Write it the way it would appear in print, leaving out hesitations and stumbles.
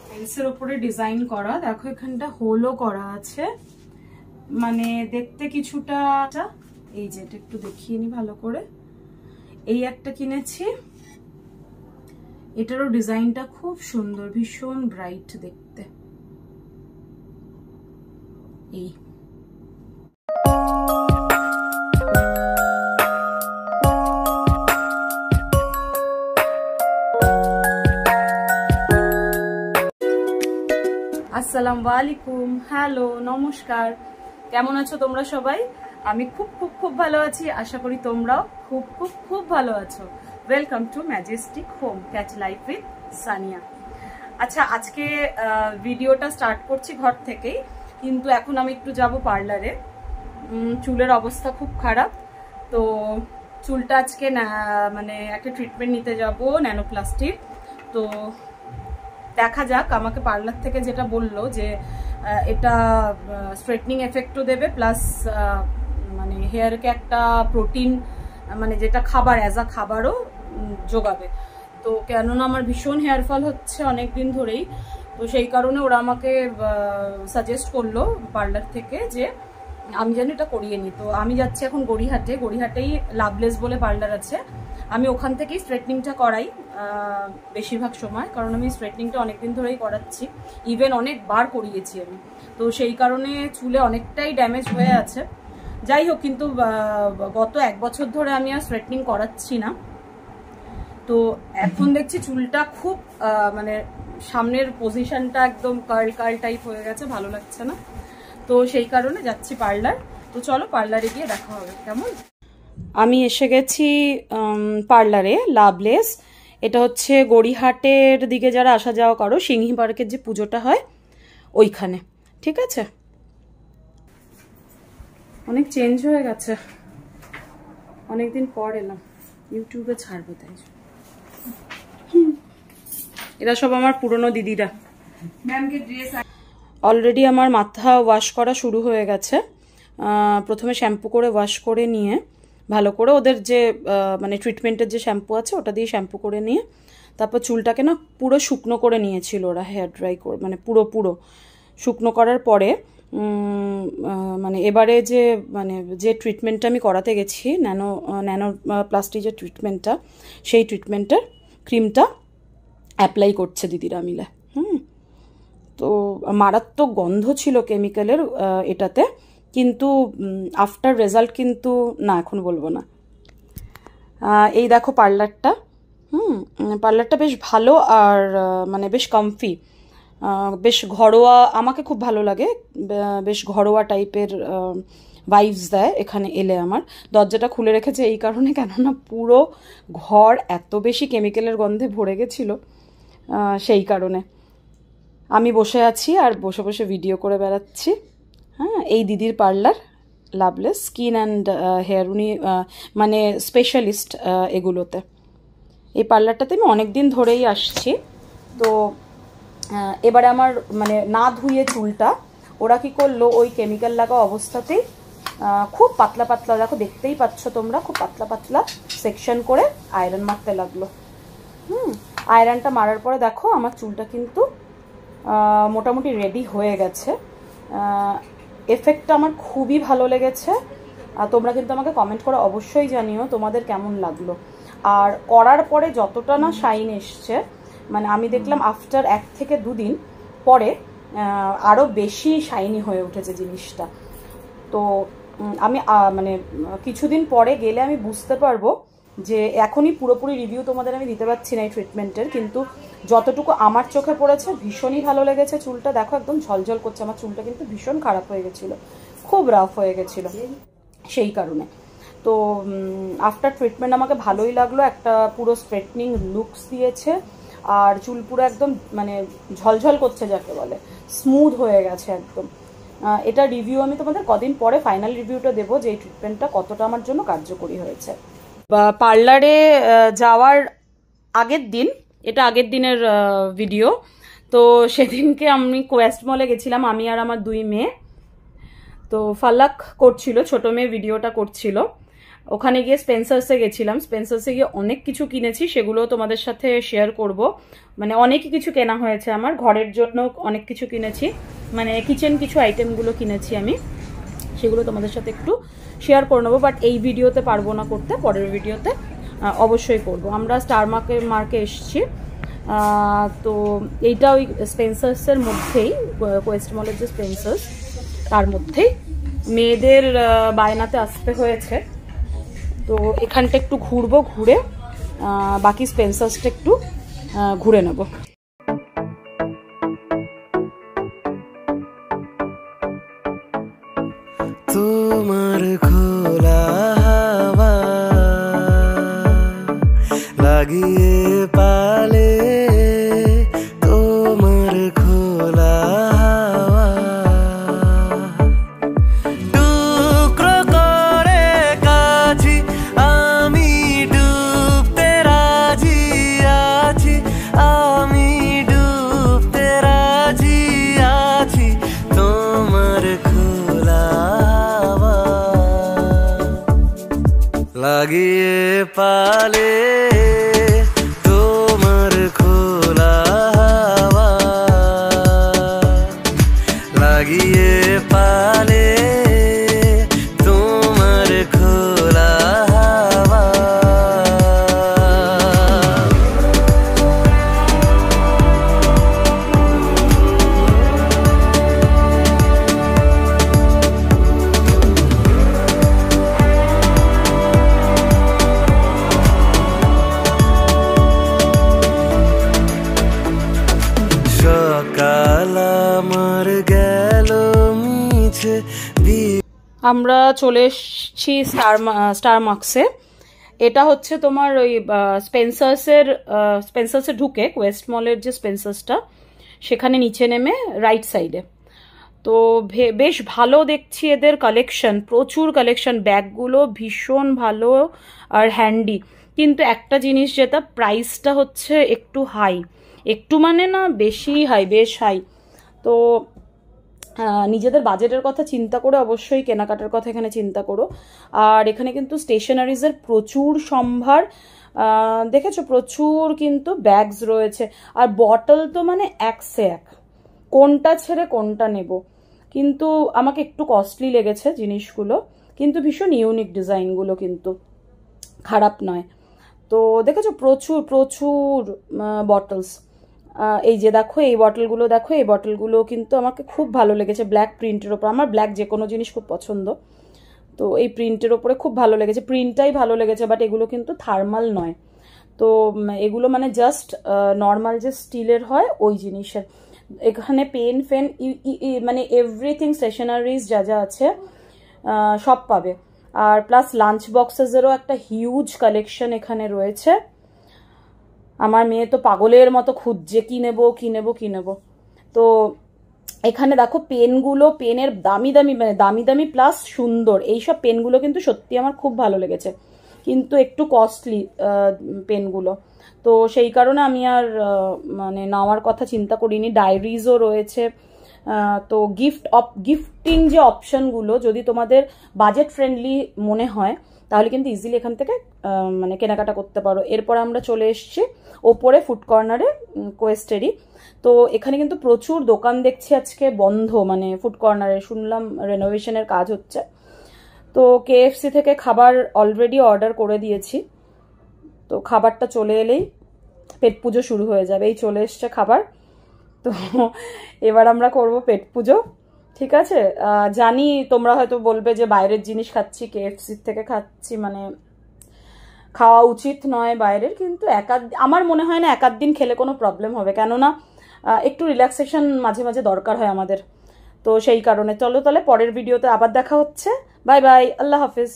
টাইলসের উপরে ডিজাইন করা, দেখো এখানটা হোলও করা আছে, মানে দেখতে কিছুটা, এই যে এটা একটু দেখিয়ে নি ভালো করে। এই একটা কিনেছি, এটারও ডিজাইনটা খুব সুন্দর, ভীষণ ব্রাইট দেখতে। এই আসসালামু আলাইকুম, হ্যালো, নমস্কার। কেমন আছো তোমরা সবাই? আমি খুব খুব খুব ভালো আছি, আশা করি তোমরাও খুব খুব খুব ভালো আছো। Welcome to Majestic home catch life with Sania. আচ্ছা, আজকে ভিডিওটা স্টার্ট করছি ঘর থেকেই, কিন্তু এখন আমি একটু যাব পার্লারে। চুলের অবস্থা খুব খারাপ, তো চুলটা আজকে মানে একটা ট্রিটমেন্ট নিতে যাব, ন্যানোপ্লাস্টিক। তো দেখা যাক, আমাকে পার্লার থেকে যেটা বললো যে এটা স্ট্রেটনিং এফেক্টও দেবে, প্লাস মানে হেয়ারকে একটা প্রোটিন, মানে যেটা খাবার অ্যাজ আ খাবারও যোগাবে। তো কেননা আমার ভীষণ হেয়ার ফল হচ্ছে অনেক দিন ধরেই, তো সেই কারণে ওরা আমাকে সাজেস্ট করলো পার্লার থেকে যে আমি যেন এটা করিয়ে নিই। তো আমি যাচ্ছি এখন গড়িহাটেই লাভলেস বলে পার্লার আছে, আমি ওখান থেকেই স্ট্রেটনিংটা করাই বেশিরভাগ সময়, কারণ আমি স্ট্রেটনিংটা অনেকদিন ধরেই করাচ্ছি, ইভেন অনেকবার করিয়েছি আমি। তো সেই কারণে চুলে অনেকটাই ড্যামেজ হয়ে আছে। যাই হোক, কিন্তু গত 1 বছর ধরে আমি আর স্ট্রেটনিং করাচ্ছি না। তো এখন দেখছি চুলটা খুব মানে সামনের পজিশনটা একদম কার্ল টাইপ হয়ে গেছে, ভালো লাগছে না। তো সেই কারণে যাচ্ছি পার্লার। তো চলো পার্লারে গিয়ে দেখা হবে। কেমন? আমি এসে গেছি পার্লারে, লাভলেস। এটা হচ্ছে গড়িহাটের দিকে যারা আসা যাওয়া করো, সিংহী পার্কের যে পুজোটা হয় ওইখানে, ঠিক আছে? অনেক চেঞ্জ হয়ে গেছে, অনেকদিন পর এলাম, ইউটিউবে ছাড়বো তাই। এরা সব আমার পুরনো দিদিরা। ম্যামকে ড্রেস অলরেডি আমার মাথা ওয়াশ করা শুরু হয়ে গেছে। প্রথমে শ্যাম্পু করে ওয়াশ করে নিয়ে ভালো করে ওদের যে মানে ট্রিটমেন্টের যে শ্যাম্পু আছে ওটা দিয়ে শ্যাম্পু করে নিয়ে তারপর চুলটাকে না পুরো শুকনো করে নিয়েছিল ওরা, হেয়ার ড্রাই করে, মানে পুরো শুকনো করার পরে মানে এবারে যে ট্রিটমেন্টটা আমি করাতে গেছি, ন্যানো প্লাস্টিক যে ট্রিটমেন্টটা, সেই ট্রিটমেন্টের ক্রিমটা অ্যাপ্লাই করছে দিদিরা মিলে। তো মারাত্মক গন্ধ ছিল কেমিক্যালের এটাতে, কিন্তু আফটার রেজাল্ট কিন্তু না, এখন বলবো না। এই দেখো পার্লারটা, পার্লারটা বেশ ভালো, আর মানে বেশ কমফি, বেশ ঘরোয়া, আমাকে খুব ভালো লাগে, বেশ ঘরোয়া টাইপের ভাইবস দেয় এখানে এলে। আমার দরজাটা খুলে রেখেছে এই কারণে, কেননা পুরো ঘর এত বেশি কেমিক্যালের গন্ধে ভরে গেছিলো, সেই কারণে। আমি বসে আছি আর বসে বসে ভিডিও করে বেড়াচ্ছি। হ্যাঁ, এই দিদির parlour loveless skin and hair, উনি মানে স্পেশালিস্ট এগুলোতে। এই পার্লারটাতে আমি অনেক দিন ধরেই আসছি। তো এবারে আমার মানে না ধুয়ে চুলটা ওরা কি করলো, ওই কেমিক্যাল লাগা অবস্থাতেই খুব পাতলা পাতলা, দেখো দেখতেই পাচ্ছ তোমরা, খুব পাতলা পাতলা সেকশন করে আয়রন মারতে লাগলো। আয়রনটা মারার পরে দেখো আমার চুলটা কিন্তু মোটামুটি রেডি হয়ে গেছে। এফেক্টটা আমার খুবই ভালো লেগেছে, আর তোমরা কিন্তু আমাকে কমেন্ট করে অবশ্যই জানিও তোমাদের কেমন লাগলো। আর করার পরে যতটা না শাইন এসছে, মানে আমি দেখলাম আফটার 1 থেকে 2 দিন পরে আরও বেশি শাইনি হয়ে উঠেছে জিনিসটা। তো আমি মানে কিছুদিন পরে গেলে আমি বুঝতে পারবো যে, এখনই পুরোপুরি রিভিউ তোমাদের আমি দিতে পারছি না এই ট্রিটমেন্টের, কিন্তু যতটুকু আমার চোখে পড়েছে ভীষণই ভালো লেগেছে। চুলটা দেখো একদম ঝলঝল করছে, আমার চুলটা কিন্তু ভীষণ খারাপ হয়ে গেছিলো, খুব রাফ হয়ে গেছিলো সেই কারণে। তো আফটার ট্রিটমেন্ট আমাকে ভালোই লাগলো, একটা পুরো স্ট্রেটনিং লুকস দিয়েছে, আর চুল পুরো একদম মানে ঝলঝল করছে যাকে বলে, স্মুথ হয়ে গেছে একদম। এটা রিভিউ আমি তোমাদের কদিন পরে ফাইনাল রিভিউটা দেবো যে এই ট্রিটমেন্টটা কতটা আমার জন্য কার্যকরী হয়েছে। পার্লারে যাওয়ার আগের দিন, এটা আগের দিনের ভিডিও, তো সেদিনকে আমি কোয়েস্ট মলে গেছিলাম, আমি আর আমার 2 মেয়ে। তো ফালাক করছিল, ছোট মেয়ে ভিডিওটা করছিল, ওখানে গিয়ে স্পেন্সার্সে গেছিলাম, স্পেন্সার্সে গিয়ে অনেক কিছু কিনেছি, সেগুলো তোমাদের সাথে শেয়ার করব। মানে অনেক কিছু কেনা হয়েছে আমার, ঘরের জন্য অনেক কিছু কিনেছি, মানে কিচেন কিছু আইটেমগুলো কিনেছি আমি, সেগুলো তোমাদের সাথে একটু শেয়ার করে নেবো। বাট এই ভিডিওতে পারবো না করতে, পরের ভিডিওতে অবশ্যই করব। আমরা স্টার মার্কে এসেছি, তো এইটা ওই স্পেন্সার্সের মধ্যেই, কোয়েস্ট মলের যে স্পেন্সার্স তার মধ্যেই মেয়েদের বায়নাতে আসতে হয়েছে। তো এখানটা একটু ঘুরবো, ঘুরে বাকি স্পেন্সার্সটা একটু ঘুরে নেব। তোমার খোলা হাওয়া লাগিয়ে পালে, তোমার খোলা হাওয়া টুকরো করে কাছি, আমি ডুবতে রাজি আছি, আমি ডুবতে রাজি আছি, তোমার খোলা লাগিয়ে পালে, তোমার খোলা হাওয়া লাগিয়ে পালে, তোমার খোলা হাওয়া। আমরা চলে এসেছি স্টার মার্কসে। এটা হচ্ছে তোমার ওই স্পেন্সার্সে ঢুকে কোয়েস্ট মলের যে স্পেন্সার্সটা, সেখানে নিচে নেমে রাইট সাইডে। তো বেশ ভালো দেখছি এদের কালেকশন, প্রচুর কালেকশন, ব্যাগগুলো ভীষণ ভালো আর হ্যান্ডি। কিন্তু একটা জিনিস, যেটা প্রাইসটা হচ্ছে একটু হাই, একটু মানে না বেশি হাই, বেশ হাই। তো নিজেদের বাজেটের কথা চিন্তা করে অবশ্যই কেনাকাটার কথা এখানে চিন্তা করো। আর এখানে কিন্তু স্টেশনারিজের প্রচুর সম্ভার, দেখেছো, প্রচুর কিন্তু ব্যাগস রয়েছে। আর বটল তো মানে এক সে এক, কোনটা ছেড়ে কোনটা নেব। কিন্তু আমাকে একটু কস্টলি লেগেছে জিনিসগুলো, কিন্তু ভীষণ ইউনিক ডিজাইনগুলো, কিন্তু খারাপ নয়। তো দেখেছো প্রচুর প্রচুর বটলস। এই যে দেখো, এই বটলগুলো দেখো, এই বটলগুলো কিন্তু আমাকে খুব ভালো লেগেছে, ব্ল্যাক প্রিন্টের ওপর। আমার ব্ল্যাক যে কোনো জিনিস খুব পছন্দ, তো এই প্রিন্টের ওপরে খুব ভালো লেগেছে, প্রিন্টটাই ভালো লেগেছে। বাট এগুলো কিন্তু থার্মাল নয়, তো এগুলো মানে জাস্ট নর্মাল যে স্টিলের হয় ওই জিনিসের। এখানে পেন ফেন মানে এভরিথিং স্টেশনারিজ যা যা আছে সব পাবে। আর প্লাস লাঞ্চ বক্সেসেরও একটা হিউজ কালেকশন এখানে রয়েছে। আমার মেয়ে তো পাগলের মতো খুঁজছে কি নেবো কি নেবো কি নেবো। তো এখানে দেখো পেনগুলো, পেনের দামি দামি, মানে দামি দামি প্লাস সুন্দর, এইসব পেনগুলো কিন্তু সত্যি আমার খুব ভালো লেগেছে, কিন্তু একটু কস্টলি পেনগুলো। তো সেই কারণে আমি আর মানে নেওয়ার কথা চিন্তা করিনি। ডায়েরিজও রয়েছে। তো গিফটিং যে অপশনগুলো যদি তোমাদের বাজেট ফ্রেন্ডলি মনে হয়, তাহলে কিন্তু ইজিলি এখান থেকে মানে কেনাকাটা করতে পারো। এরপর আমরা চলে এসেছি ওপরে ফুড কর্নারে কোয়েস্টেরই। তো এখানে কিন্তু প্রচুর দোকান দেখছি আজকে বন্ধ, মানে ফুড কর্নারে শুনলাম রেনোভেশনের কাজ হচ্ছে। তো KFC থেকে খাবার অলরেডি অর্ডার করে দিয়েছি, তো খাবারটা চলে এলেই পেট পুজো শুরু হয়ে যাবে। এই চলে এসছে খাবার, তো এবার আমরা করব পেট পুজো, ঠিক আছে। জানি তোমরা হয়তো বলবে যে বাইরের জিনিস খাচ্ছি, KFC থেকে খাচ্ছি, মানে খাওয়া উচিত নয় বাইরের, কিন্তু আমার মনে হয় না এক আধ দিন খেলে কোনো প্রবলেম হবে, কেননা একটু রিল্যাক্সেশন মাঝে মাঝে দরকার হয় আমাদের। তো সেই কারণে চলো তাহলে পরের ভিডিওতে আবার দেখা হচ্ছে। বাই বাই, আল্লাহ হাফিজ।